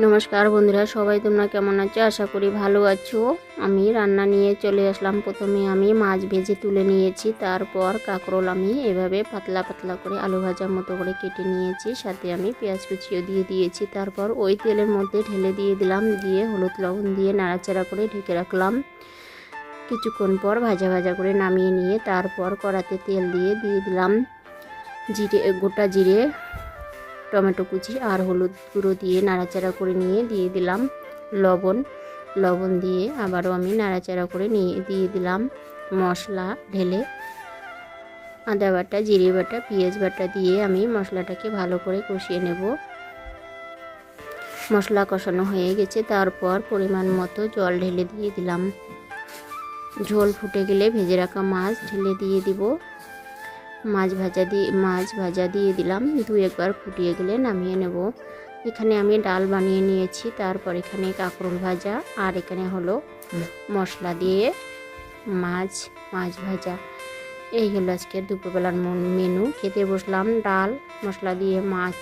নমস্কার বন্ধুরা, সবাই তোমরা কেমন আছো? আশা করি ভালো আছো। আমি রান্না নিয়ে চলে আসলাম। প্রথমে আমি মাছ ভেজে তুলে নিয়েছি, তারপর কাঁকরোল আমি এভাবে পাতলা পাতলা করে আলু ভাজার মতো করে কেটে নিয়েছি, সাথে আমি পেঁয়াজ কুচিও দিয়ে দিয়েছি। তারপর ওই তেলের মধ্যে ঢেলে দিয়ে দিলাম, দিয়ে হলুদ লবণ দিয়ে নাড়াচাড়া করে ঢেকে রাখলাম। কিছুক্ষণ পর ভাজা ভাজা করে নামিয়ে নিয়ে তারপর কড়াতে তেল দিয়ে দিলাম জিরে, গোটা জিরে, টমেটো কুচি আর হলুদ গুঁড়ো দিয়ে নাড়াচাড়া করে নিয়ে দিয়ে দিলাম লবণ দিয়ে আবারও আমি নাড়াচাড়া করে দিয়ে দিলাম মশলা ঢেলে আদা বাটা, জিরে বাটা, পেঁয়াজ বাটা দিয়ে আমি মশলাটাকে ভালো করে কষিয়ে নেব। মশলা কষানো হয়ে গেছে, তারপর পরিমাণ মতো জল ঢেলে দিয়ে দিলাম। ঝোল ফুটে গেলে ভেজে রাখা মাছ ঢেলে দিয়ে দিব। মাছ ভাজা দিয়ে দিলাম। দু একবার ফুটিয়ে গেলে নামিয়ে নেব। এখানে আমি ডাল বানিয়ে নিয়েছি, তারপর এখানে কাঁকরোল ভাজা আর এখানে হলো মশলা দিয়ে মাছ ভাজা। এই হলো আজকের দুপুরবেলার মেনু। খেতে বসলাম ডাল, মশলা দিয়ে মাছ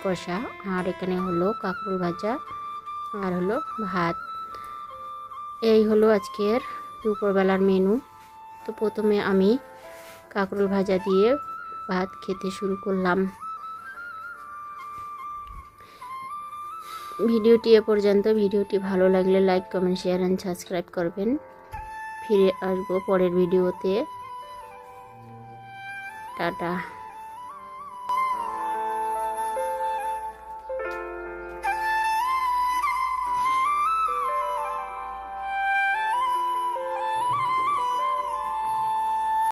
কষা, আর এখানে হলো কাঁকরোল ভাজা আর হলো ভাত। এই হলো আজকের দুপুরবেলার মেনু। তো প্রথমে আমি কাঁকরোল ভাজা দিয়ে ভাত খেতে শুরু করলাম। ভিডিওটি এ পর্যন্ত। ভিডিওটি ভালো লাগলে like, comment, share and subscribe করবেন। ফিরে আসবো পরের ভিডিওতে। টাটা।